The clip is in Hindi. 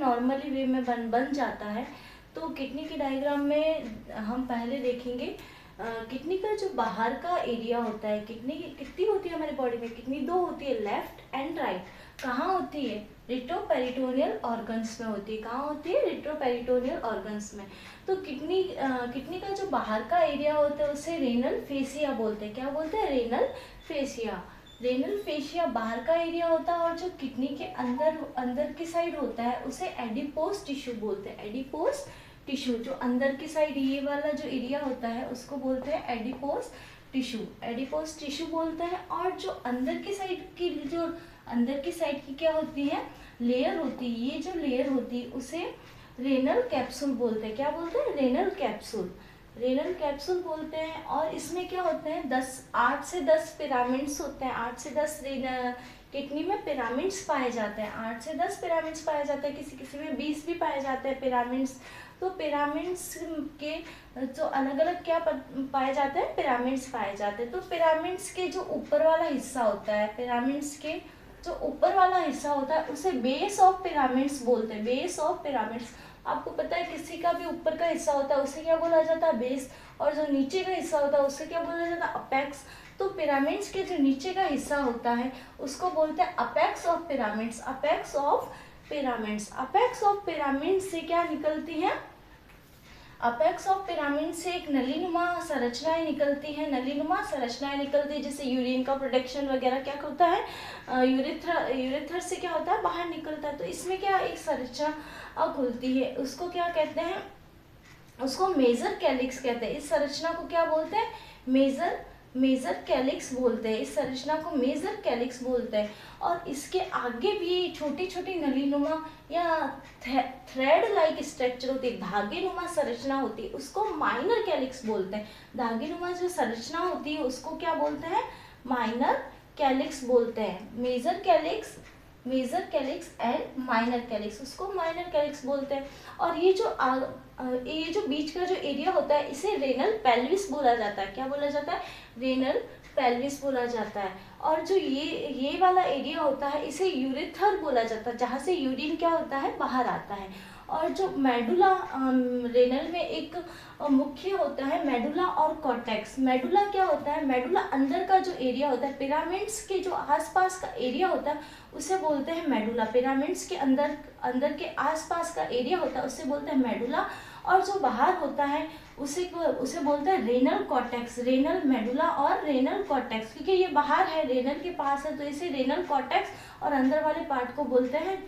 नॉर्मली वे में बन जाता है। तो किडनी के डायग्राम में हम पहले देखेंगे किडनी का जो बाहर का एरिया होता है। किडनी कितनी होती है हमारे बॉडी में? किडनी दो होती है, लेफ्ट एंड राइट। कहाँ होती है? रिट्रोपेरिटोनियल ऑर्गन्स में होती है। कहाँ होती है? रिट्रोपेरिटोनियल ऑर्गन्स में। तो किडनी का जो बाहर का एरिया होता है उसे रेनल फेसिया बोलते हैं। क्या बोलते हैं? Renal fascia. रेनल फेशिया बाहर का एरिया होता है, और जो किडनी के अंदर की साइड होता है उसे एडिपोज टिश्यू बोलते हैं। एडिपोज टिश्यू, जो अंदर की साइड ये वाला जो एरिया होता है उसको बोलते हैं एडिपोज टिश्यू। एडिपोज टिश्यू बोलते हैं। और जो अंदर की साइड की क्या होती है? लेयर होती है। ये जो लेयर होती है उसे रेनल कैप्सूल बोलते हैं। क्या बोलते हैं? Renal capsule. रेनल कैप्सूल बोलते हैं। और इसमें क्या होते हैं? 8 से 10 पिरामिड्स होते हैं। 8 से 10 किडनी में पिरामिड्स पाए जाते हैं। 8 से 10 पिरामिड्स पाए जाते हैं। किसी किसी में 20 भी पाए जाते हैं पिरामिड्स। तो पिरामिड्स के जो अलग अलग क्या पाए जाते हैं? पिरामिड्स पाए जाते हैं। तो पिरामिड्स के जो ऊपर वाला हिस्सा होता है, पिरामिड्स के जो ऊपर वाला हिस्सा होता है उसे बेस ऑफ पिरामिड्स बोलते हैं। Base of pyramids. आपको पता है किसी का भी ऊपर का हिस्सा होता है उसे क्या बोला जाता है? बेस। और जो नीचे का हिस्सा होता है उससे क्या बोला जाता है? अपेक्स। तो पिरामिड्स के जो नीचे का हिस्सा होता है उसको बोलते हैं apex of pyramids. Apex of pyramids. Apex of pyramid से क्या निकलती है? अपेक्स ऑफ पिरामिड से एक नलीनुमा संरचनाएं निकलती हैं। नलीनुमा संरचनाएं निकलती है, जैसे यूरिन का प्रोडक्शन वगैरह क्या होता है? यूरेथ्रा से क्या होता है? बाहर निकलता है। तो इसमें क्या एक संरचना खुलती है, उसको क्या कहते हैं? उसको मेजर कैलिक्स कहते हैं। इस संरचना को क्या बोलते हैं? मेजर कैलिक्स बोलते हैं। इस संरचना को मेजर कैलिक्स बोलते हैं। और इसके आगे भी छोटी छोटी नलीनुमा या थ्रेड लाइक स्ट्रक्चर होती है, धागेनुमा संरचना होती है, उसको माइनर कैलिक्स बोलते हैं। धागेनुमा जो संरचना होती है उसको क्या बोलते हैं? माइनर कैलिक्स बोलते हैं। Major calyx and minor calyx, उसको माइनर कैलिक्स बोलते हैं। और ये जो बीच का जो एरिया होता है इसे रेनल पेल्विस बोला जाता है। क्या बोला जाता है? रेनल पेल्विस बोला जाता है। और जो ये वाला एरिया होता है इसे यूरेथर बोला जाता है, जहाँ से यूरिन क्या होता है? बाहर आता है। और जो मेडुला रेनल में एक मुख्य होता है मेडुला और कॉर्टेक्स। मेडुला क्या होता है? मेडुला अंदर का जो एरिया होता है, पिरामिड्स के जो आसपास का एरिया होता है उसे बोलते हैं मेडुला। पिरामिड्स के अंदर के आसपास का एरिया होता है उसे बोलते हैं मेडुला। और जो बाहर होता है उसे बोलते हैं रेनल कॉर्टेक्स। रेनल मेडुला और रेनल कॉर्टेक्स, क्योंकि ये बाहर है, रेनल के पास है, तो इसे रेनल कॉर्टेक्स और अंदर वाले पार्ट को बोलते हैं